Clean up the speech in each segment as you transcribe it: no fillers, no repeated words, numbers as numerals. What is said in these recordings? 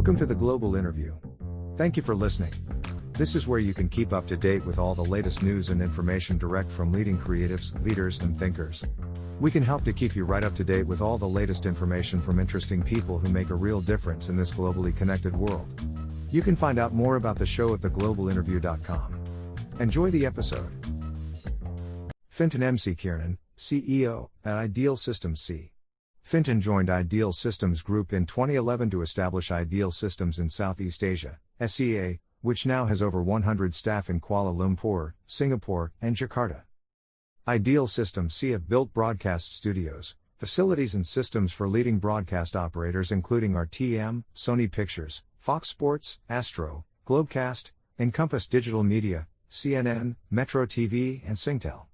Welcome to the Global Interview. Thank you for listening. This is where you can keep up to date with all the latest news and information direct from leading creatives, leaders, and thinkers. We can help to keep you right up to date with all the latest information from interesting people who make a real difference in this globally connected world. You can find out more about the show at theglobalinterview.com. Enjoy the episode. Fintan MC Kiernan, CEO at Ideal Systems C. Fintan joined Ideal Systems Group in 2011 to establish Ideal Systems in Southeast Asia, SEA, which now has over 100 staff in Kuala Lumpur, Singapore, and Jakarta. Ideal Systems C have built broadcast studios, facilities and systems for leading broadcast operators including RTM, Sony Pictures, Fox Sports, Astro, Globecast, Encompass Digital Media, CNN, Metro TV, and SingTel.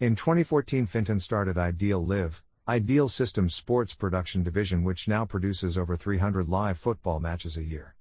In 2014 Fintan started Ideal Live, Ideal Systems Sports Production Division, which now produces over 300 live football matches a year.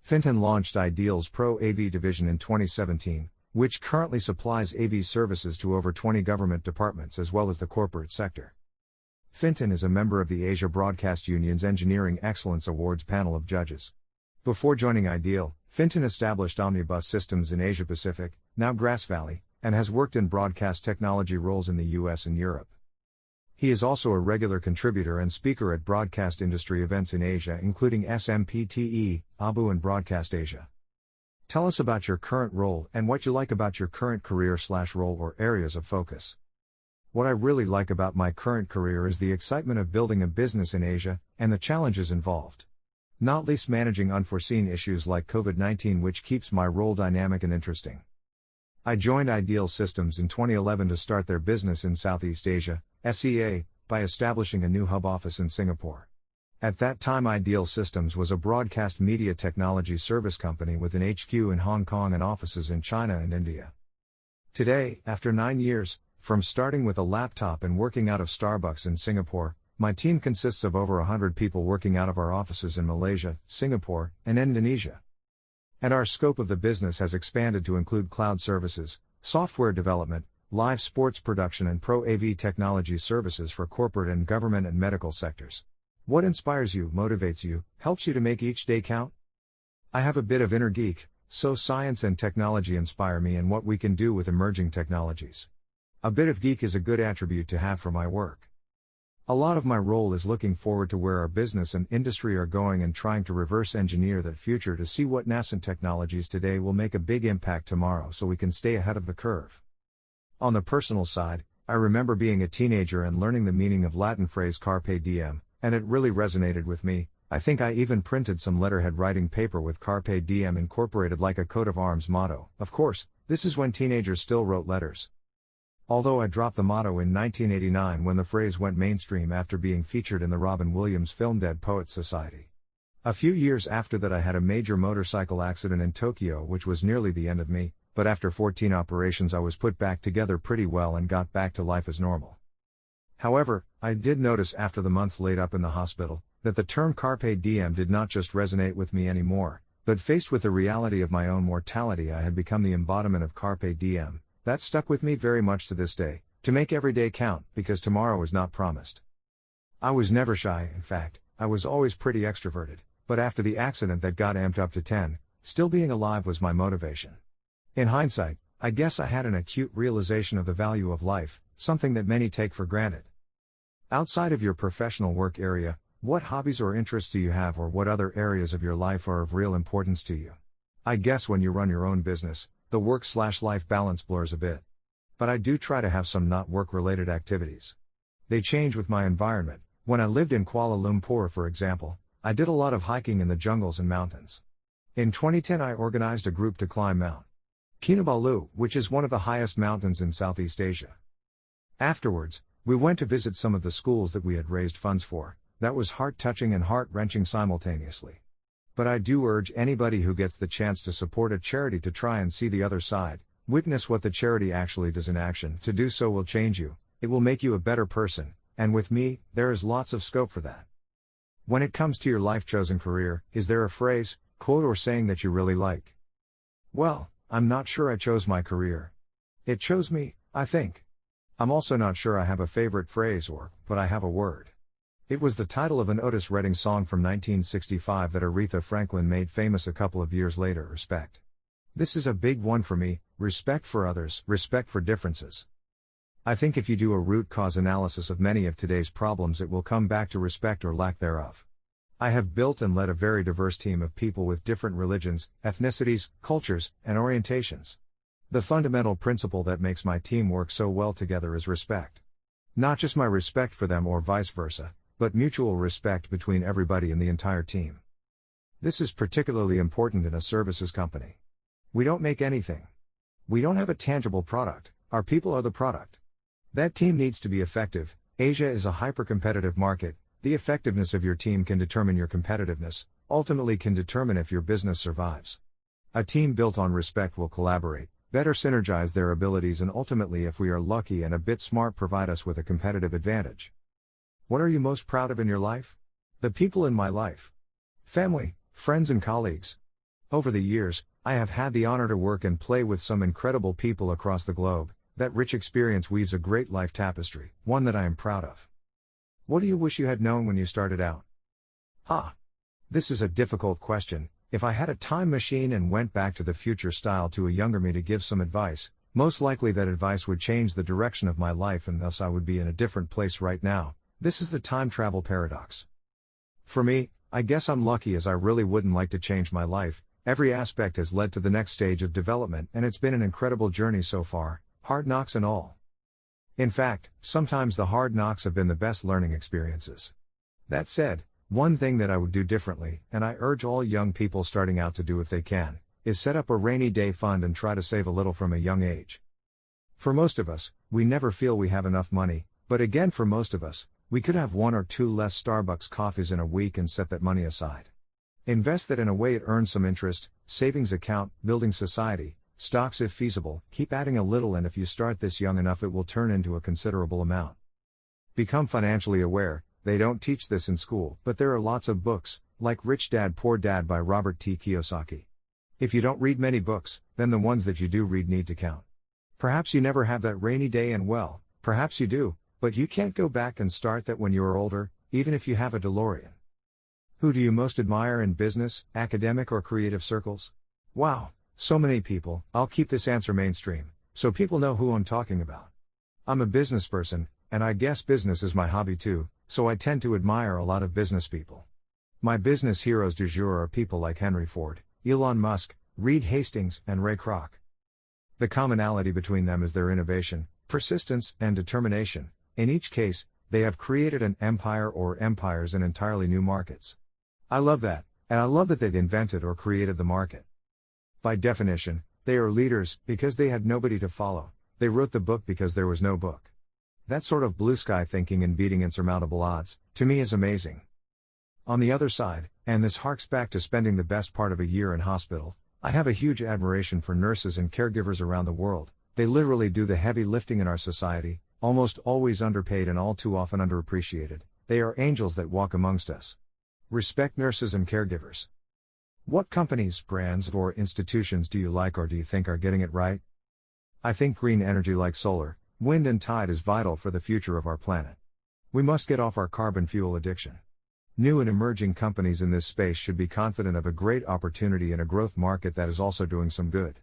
Fintan launched Ideal's Pro AV division in 2017, which currently supplies AV services to over 20 government departments as well as the corporate sector. Fintan is a member of the Asia Broadcast Union's Engineering Excellence Awards panel of judges. Before joining Ideal, Fintan established Omnibus Systems in Asia Pacific, now Grass Valley, and has worked in broadcast technology roles in the US and Europe. He is also a regular contributor and speaker at broadcast industry events in Asia including SMPTE, ABU and Broadcast Asia. Tell us about your current role and what you like about your current career/role or areas of focus. What I really like about my current career is the excitement of building a business in Asia, and the challenges involved. Not least managing unforeseen issues like COVID-19, which keeps my role dynamic and interesting. I joined Ideal Systems in 2011 to start their business in Southeast Asia, SEA, by establishing a new hub office in Singapore. At that time Ideal Systems was a broadcast media technology service company with an HQ in Hong Kong and offices in China and India. Today, after 9 years, from starting with a laptop and working out of Starbucks in Singapore, my team consists of over 100 people working out of our offices in Malaysia, Singapore, and Indonesia. And our scope of the business has expanded to include cloud services, software development, live sports production and Pro AV technology services for corporate and government and medical sectors. What inspires you, motivates you, helps you to make each day count? I have a bit of inner geek, so science and technology inspire me and what we can do with emerging technologies. A bit of geek is a good attribute to have for my work. A lot of my role is looking forward to where our business and industry are going and trying to reverse engineer that future to see what nascent technologies today will make a big impact tomorrow so we can stay ahead of the curve. On the personal side, I remember being a teenager and learning the meaning of Latin phrase carpe diem, and it really resonated with me. I think I even printed some letterhead writing paper with carpe diem incorporated like a coat of arms motto. Of course, this is when teenagers still wrote letters. Although I dropped the motto in 1989 when the phrase went mainstream after being featured in the Robin Williams film Dead Poets Society. A few years after that I had a major motorcycle accident in Tokyo which was nearly the end of me, but after 14 operations I was put back together pretty well and got back to life as normal. However, I did notice after the months laid up in the hospital, that the term carpe diem did not just resonate with me anymore, but faced with the reality of my own mortality I had become the embodiment of carpe diem. That stuck with me very much to this day, to make every day count, because tomorrow is not promised. I was never shy, in fact, I was always pretty extroverted, but after the accident that got amped up to 10, still being alive was my motivation. In hindsight, I guess I had an acute realization of the value of life, something that many take for granted. Outside of your professional work area, what hobbies or interests do you have, or what other areas of your life are of real importance to you? I guess when you run your own business, the work/life balance blurs a bit. But I do try to have some not work-related activities. They change with my environment. When I lived in Kuala Lumpur, for example, I did a lot of hiking in the jungles and mountains. In 2010 I organized a group to climb Mount Kinabalu, which is one of the highest mountains in Southeast Asia. Afterwards, we went to visit some of the schools that we had raised funds for. That was heart-touching and heart-wrenching simultaneously. But I do urge anybody who gets the chance to support a charity to try and see the other side, witness what the charity actually does in action. To do so will change you, it will make you a better person, and with me, there is lots of scope for that. When it comes to your life-chosen career, is there a phrase, quote or saying that you really like? Well, I'm not sure I chose my career. It chose me, I think. I'm also not sure I have a favorite phrase but I have a word. It was the title of an Otis Redding song from 1965 that Aretha Franklin made famous a couple of years later. Respect. This is a big one for me: respect for others, respect for differences. I think if you do a root cause analysis of many of today's problems, it will come back to respect or lack thereof. I have built and led a very diverse team of people with different religions, ethnicities, cultures, and orientations. The fundamental principle that makes my team work so well together is respect. Not just my respect for them or vice versa, but mutual respect between everybody in the entire team. This is particularly important in a services company. We don't make anything. We don't have a tangible product, our people are the product. That team needs to be effective. Asia is a hyper-competitive market. The effectiveness of your team can determine your competitiveness, ultimately can determine if your business survives. A team built on respect will collaborate, better synergize their abilities, and ultimately, if we are lucky and a bit smart, provide us with a competitive advantage. What are you most proud of in your life? The people in my life. Family, friends and colleagues. Over the years, I have had the honor to work and play with some incredible people across the globe. That rich experience weaves a great life tapestry, one that I am proud of. What do you wish you had known when you started out? This is a difficult question. If I had a time machine and went back to the future style to a younger me to give some advice, most likely that advice would change the direction of my life and thus I would be in a different place right now. This is the time travel paradox. For me, I guess I'm lucky, as I really wouldn't like to change my life. Every aspect has led to the next stage of development, and it's been an incredible journey so far, hard knocks and all. In fact, sometimes the hard knocks have been the best learning experiences. That said, one thing that I would do differently, and I urge all young people starting out to do if they can, is set up a rainy day fund and try to save a little from a young age. For most of us, we never feel we have enough money, but again, for most of us, we could have 1 or 2 less Starbucks coffees in a week and set that money aside. Invest that in a way it earns some interest: savings account, building society, stocks if feasible. Keep adding a little, and if you start this young enough, it will turn into a considerable amount. Become financially aware. They don't teach this in school, but there are lots of books, like Rich Dad Poor Dad by Robert T. Kiyosaki. If you don't read many books, then the ones that you do read need to count. Perhaps you never have that rainy day, and well, perhaps you do, but you can't go back and start that when you're older, even if you have a DeLorean. Who do you most admire in business, academic or creative circles? Wow, so many people. I'll keep this answer mainstream, so people know who I'm talking about. I'm a business person, and I guess business is my hobby too, so I tend to admire a lot of business people. My business heroes du jour are people like Henry Ford, Elon Musk, Reed Hastings, and Ray Kroc. The commonality between them is their innovation, persistence, and determination. In each case, they have created an empire or empires in entirely new markets. I love that, and I love that they've invented or created the market. By definition, they are leaders, because they had nobody to follow. They wrote the book because there was no book. That sort of blue sky thinking and beating insurmountable odds, to me, is amazing. On the other side, and this harks back to spending the best part of a year in hospital, I have a huge admiration for nurses and caregivers around the world. They literally do the heavy lifting in our society, almost always underpaid and all too often underappreciated. They are angels that walk amongst us. Respect nurses and caregivers. What companies, brands, or institutions do you like or do you think are getting it right? I think green energy like solar, wind and tide is vital for the future of our planet. We must get off our carbon fuel addiction. New and emerging companies in this space should be confident of a great opportunity in a growth market that is also doing some good.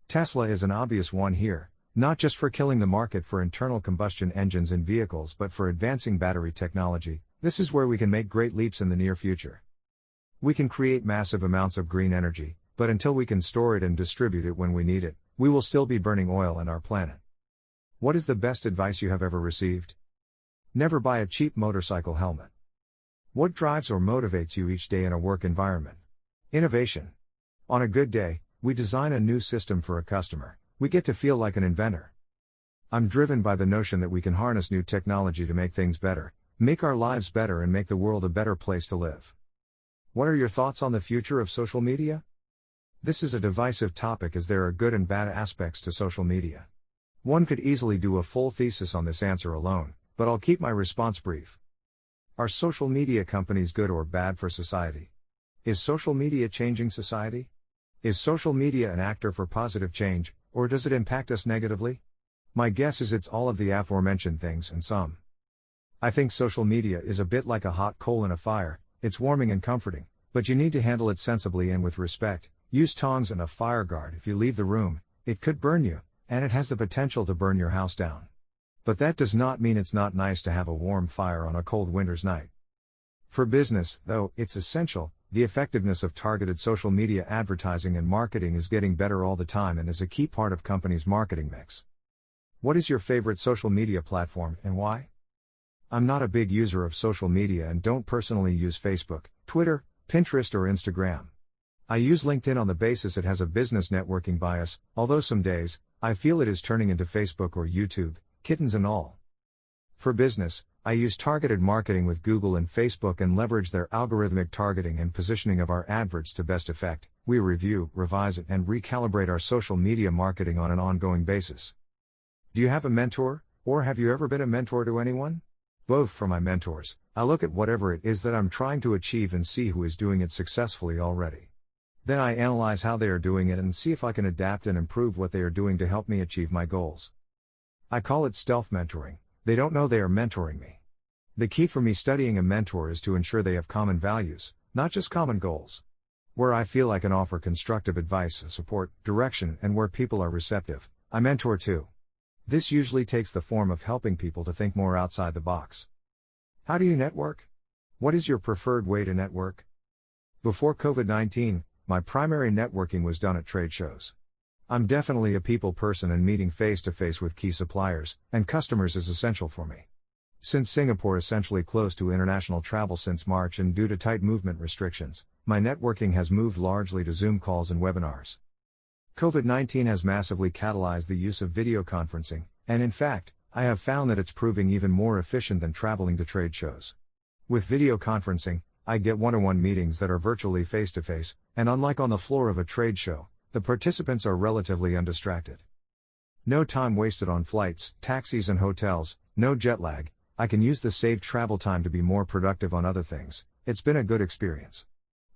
Tesla is an obvious one here, not just for killing the market for internal combustion engines in vehicles but for advancing battery technology. This is where we can make great leaps in the near future. We can create massive amounts of green energy, but until we can store it and distribute it when we need it, we will still be burning oil and our planet. What is the best advice you have ever received? Never buy a cheap motorcycle helmet. What drives or motivates you each day in a work environment? Innovation. On a good day, we design a new system for a customer. We get to feel like an inventor. I'm driven by the notion that we can harness new technology to make things better, make our lives better, and make the world a better place to live. What are your thoughts on the future of social media? This is a divisive topic as there are good and bad aspects to social media. One could easily do a full thesis on this answer alone, but I'll keep my response brief. Are social media companies good or bad for society? Is social media changing society? Is social media an actor for positive change, or does it impact us negatively? My guess is it's all of the aforementioned things and some. I think social media is a bit like a hot coal in a fire, it's warming and comforting, but you need to handle it sensibly and with respect. Use tongs and a fire guard if you leave the room, it could burn you, and it has the potential to burn your house down. But that does not mean it's not nice to have a warm fire on a cold winter's night. For business, though, it's essential. The effectiveness of targeted social media advertising and marketing is getting better all the time and is a key part of companies' marketing mix. What is your favorite social media platform and why? I'm not a big user of social media and don't personally use Facebook, Twitter, Pinterest or Instagram. I use LinkedIn on the basis it has a business networking bias, although some days, I feel it is turning into Facebook or YouTube, kittens and all. For business, I use targeted marketing with Google and Facebook and leverage their algorithmic targeting and positioning of our adverts to best effect. We review, revise it and recalibrate our social media marketing on an ongoing basis. Do you have a mentor, or have you ever been a mentor to anyone? Both for my mentors, I look at whatever it is that I'm trying to achieve and see who is doing it successfully already. Then I analyze how they are doing it and see if I can adapt and improve what they are doing to help me achieve my goals. I call it stealth mentoring. They don't know they are mentoring me. The key for me studying a mentor is to ensure they have common values, not just common goals. Where I feel I can offer constructive advice, support, direction, and where people are receptive, I mentor too. This usually takes the form of helping people to think more outside the box. How do you network? What is your preferred way to network? Before COVID-19, my primary networking was done at trade shows. I'm definitely a people person and meeting face-to-face with key suppliers and customers is essential for me. Since Singapore essentially closed to international travel since March and due to tight movement restrictions, my networking has moved largely to Zoom calls and webinars. COVID-19 has massively catalyzed the use of video conferencing, and in fact, I have found that it's proving even more efficient than traveling to trade shows. With video conferencing, I get one-on-one meetings that are virtually face-to-face, and unlike on the floor of a trade show, the participants are relatively undistracted. No time wasted on flights, taxis and hotels, no jet lag. I can use the saved travel time to be more productive on other things. It's been a good experience.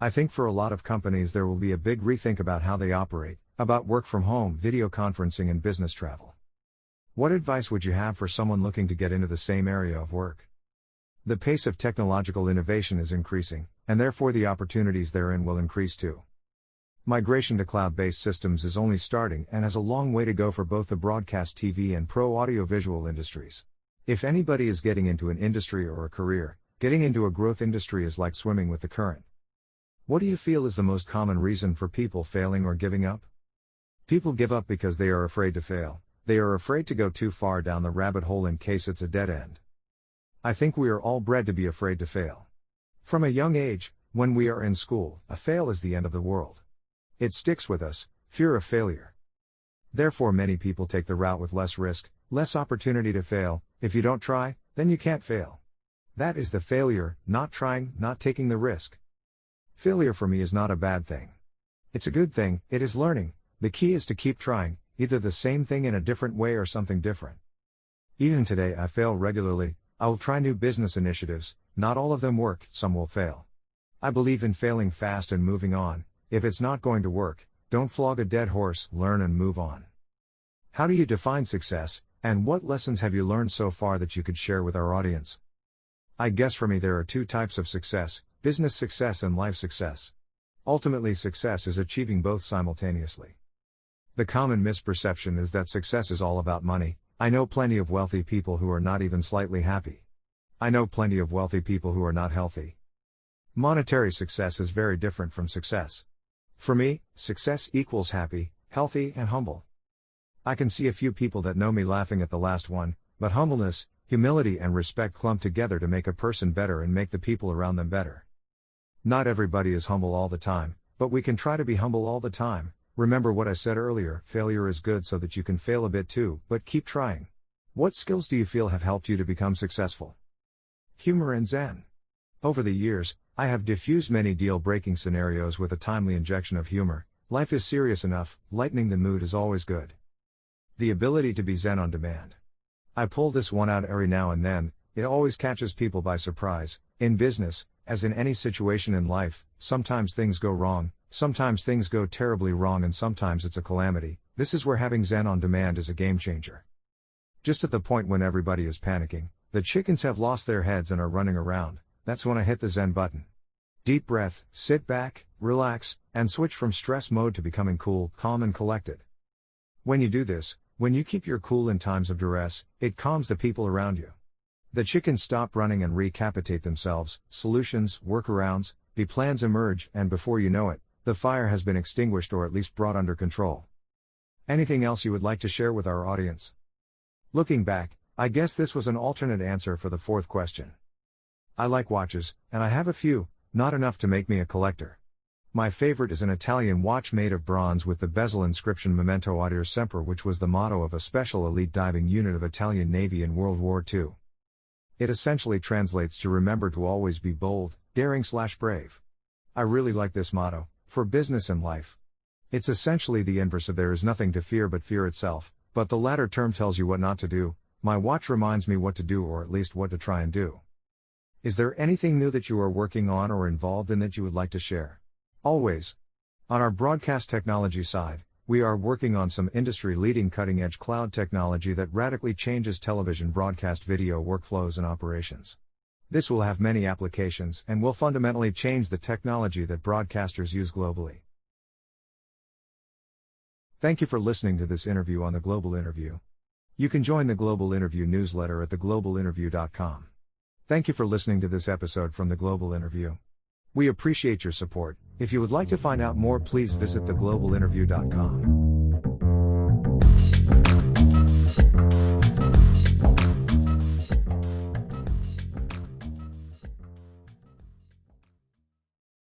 I think for a lot of companies there will be a big rethink about how they operate, about work from home, video conferencing and business travel. What advice would you have for someone looking to get into the same area of work? The pace of technological innovation is increasing, and therefore the opportunities therein will increase too. Migration to cloud-based systems is only starting and has a long way to go for both the broadcast TV and pro audiovisual industries. If anybody is getting into an industry or a career, getting into a growth industry is like swimming with the current. What do you feel is the most common reason for people failing or giving up? People give up because they are afraid to fail. They are afraid to go too far down the rabbit hole in case it's a dead end. I think we are all bred to be afraid to fail. From a young age, when we are in school, a fail is the end of the world. It sticks with us, fear of failure. Therefore many people take the route with less risk, less opportunity to fail. If you don't try, then you can't fail. That is the failure, not trying, not taking the risk. Failure for me is not a bad thing. It's a good thing, it is learning. The key is to keep trying, either the same thing in a different way or something different. Even today I fail regularly. I will try new business initiatives, not all of them work, some will fail. I believe in failing fast and moving on. If it's not going to work, don't flog a dead horse, learn and move on. How do you define success, and what lessons have you learned so far that you could share with our audience? I guess for me there are two types of success, business success and life success. Ultimately success is achieving both simultaneously. The common misperception is that success is all about money. I know plenty of wealthy people who are not even slightly happy. I know plenty of wealthy people who are not healthy. Monetary success is very different from success. For me, success equals happy, healthy, and humble. I can see a few people that know me laughing at the last one, but humbleness, humility, and respect clump together to make a person better and make the people around them better. Not everybody is humble all the time, but we can try to be humble all the time. Remember what I said earlier, failure is good so that you can fail a bit too, but keep trying. What skills do you feel have helped you to become successful? Humor and Zen. Over the years, I have diffused many deal-breaking scenarios with a timely injection of humor. Life is serious enough, lightening the mood is always good. The ability to be Zen on demand. I pull this one out every now and then, it always catches people by surprise. In business, as in any situation in life, sometimes things go wrong, sometimes things go terribly wrong, and sometimes it's a calamity. This is where having Zen on demand is a game changer. Just at the point when everybody is panicking, The chickens have lost their heads and are running around. That's when I hit the Zen button. Deep breath, sit back, relax, and switch from stress mode to becoming cool, calm and collected. When you do this, when you keep your cool in times of duress, it calms the people around you. The chickens stop running and recapitate themselves, solutions, workarounds, the plans emerge, and before you know it, the fire has been extinguished or at least brought under control. Anything else you would like to share with our audience? Looking back, I guess this was an alternate answer for the fourth question. I like watches, and I have a few, not enough to make me a collector. My favorite is an Italian watch made of bronze with the bezel inscription Memento Audir Semper, which was the motto of a special elite diving unit of Italian Navy in World War II. It essentially translates to remember to always be bold, daring/brave. I really like this motto, for business and life. It's essentially the inverse of there is nothing to fear but fear itself, but the latter term tells you what not to do. My watch reminds me what to do, or at least what to try and do. Is there anything new that you are working on or involved in that you would like to share? Always. On our broadcast technology side, we are working on some industry-leading cutting-edge cloud technology that radically changes television broadcast video workflows and operations. This will have many applications and will fundamentally change the technology that broadcasters use globally. Thank you for listening to this interview on The Global Interview. You can join the Global Interview newsletter at theglobalinterview.com. Thank you for listening to this episode from The Global Interview. We appreciate your support. If you would like to find out more, please visit theglobalinterview.com.